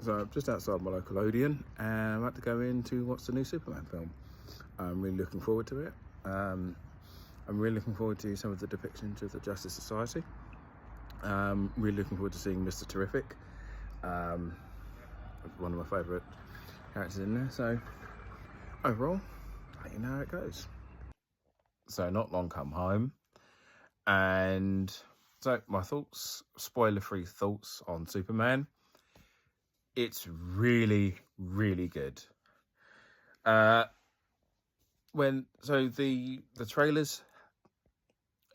So I'm just outside my local Odeon, and I'm about to go in to watch the new Superman film. I'm really looking forward to it. I'm really looking forward to some of the depictions of the Justice Society. Really looking forward to seeing Mr. Terrific, one of my favourite characters in there. So overall, I'll let you know how it goes. So not long come home, and so my thoughts, spoiler-free thoughts on Superman. It's really, really good. The trailers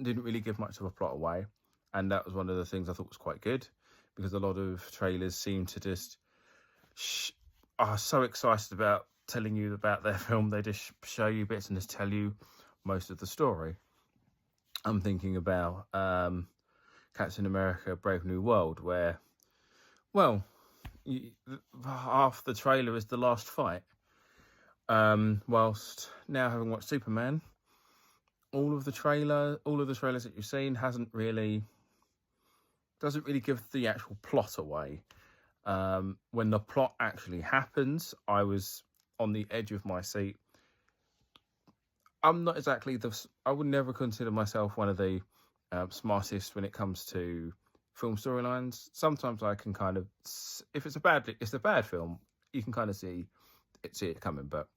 didn't really give much of a plot away, and that was one of the things I thought was quite good, because a lot of trailers seem to just are so excited about telling you about their film, they just show you bits and just tell you most of the story. I'm thinking about Captain America Brave New World, where, well, half the trailer is the last fight. Whilst now, having watched Superman, all of the trailers that you've seen doesn't really give the actual plot away. When the plot actually happens, I was on the edge of my seat. I'm not exactly I would never consider myself one of the smartest when it comes to film storylines. Sometimes I can kind of, if it's a bad film, you can kind of see it coming. But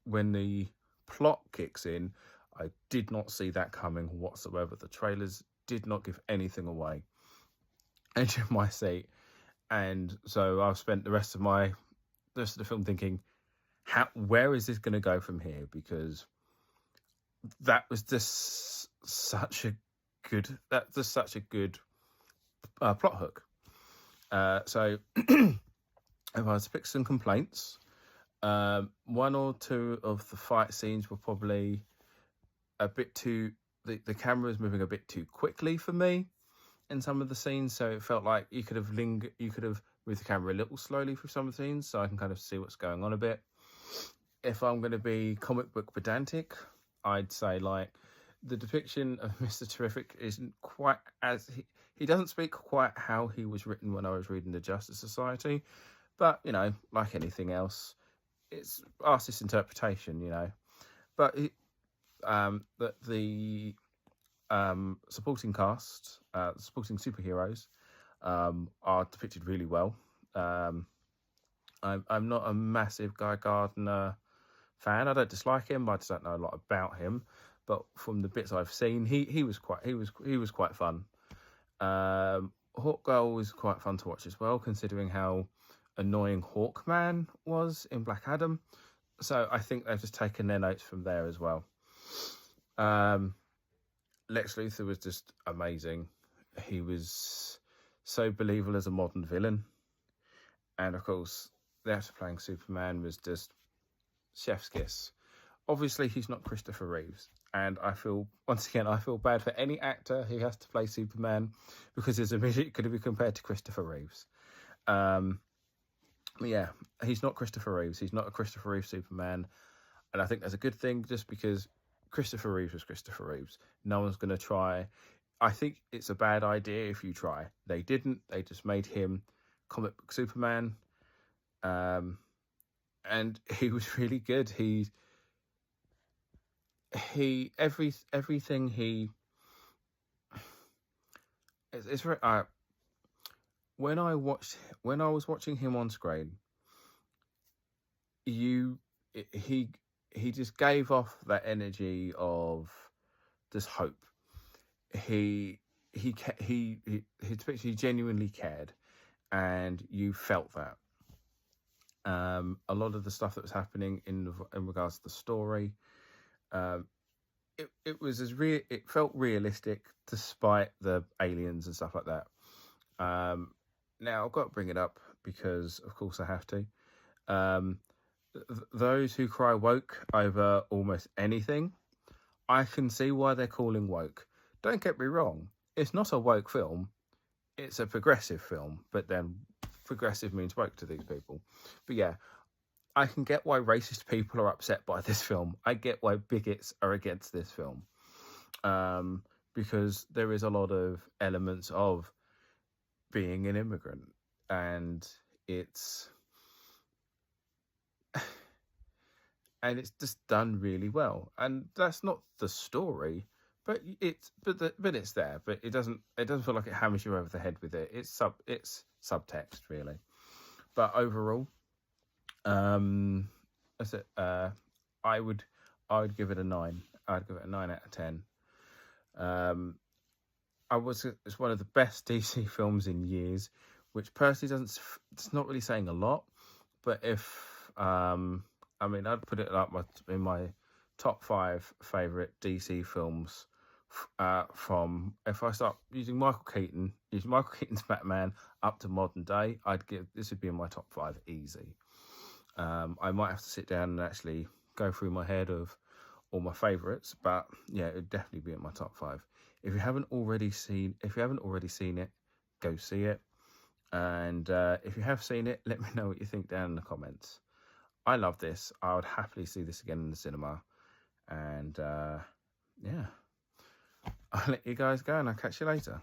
when the plot kicks in, I did not see that coming whatsoever. The trailers did not give anything away. Edge of my seat, and so I've spent the rest of the film thinking, where is this going to go from here? Because that was just such a good plot hook. So if I was to pick some complaints, one or two of the fight scenes were probably a bit too. The camera was moving a bit too quickly for me in some of the scenes, so it felt like you could have moved the camera a little slowly for some of the scenes, so I can kind of see what's going on a bit. If I'm going to be comic book pedantic, I'd say like the depiction of Mr. Terrific isn't quite as he doesn't speak quite how he was written when I was reading the Justice Society, but like anything else, it's artist's interpretation, but the supporting cast, supporting superheroes, are depicted really well. I'm not a massive Guy Gardner fan. I don't dislike him, I just don't know a lot about him. But from the bits I've seen, he was quite fun. Hawkgirl was quite fun to watch as well, considering how annoying Hawkman was in Black Adam. So I think they've just taken their notes from there as well. Lex Luthor was just amazing. He was so believable as a modern villain. And of course, the actor playing Superman was just chef's kiss. Obviously, he's not Christopher Reeves. And I feel bad for any actor who has to play Superman, because he's immediately going to be compared to Christopher Reeves. Yeah, he's not Christopher Reeves. He's not a Christopher Reeves Superman. And I think that's a good thing, just because Christopher Reeves was Christopher Reeves. No one's going to try. I think it's a bad idea if you try. They didn't. They just made him comic book Superman. And he was really good. Everything he... It's very... when I was watching him on screen, he just gave off that energy of just hope. He genuinely cared, and you felt that. A lot of the stuff that was happening in regards to the story, it was it felt realistic despite the aliens and stuff like that. Now I've got to bring it up because, of course, I have to. Those who cry woke over almost anything, I can see why they're calling woke. Don't get me wrong, it's not a woke film, it's a progressive film, but then progressive means woke to these people. But yeah, I can get why racist people are upset by this film. I get why bigots are against this film. Because there is a lot of elements of being an immigrant and it's just done really well. And that's not the story, but it's there. But it doesn't feel like it hammers you over the head with it. It's subtext really. But overall, that's it. I would give it a 9. I'd give it a 9 out of 10. It's one of the best DC films in years, which personally it's not really saying a lot. But if I mean, I'd put it up in my top 5 favorite DC films. From if I start using Michael Keaton's Batman up to modern day, this would be in my top 5 easy. I might have to sit down and actually go through my head of all my favorites, but yeah, it would definitely be in my top 5. If you haven't already seen it, go see it. And if you have seen it, let me know what you think down in the comments. I love this. I would happily see this again in the cinema. And yeah, I'll let you guys go and I'll catch you later.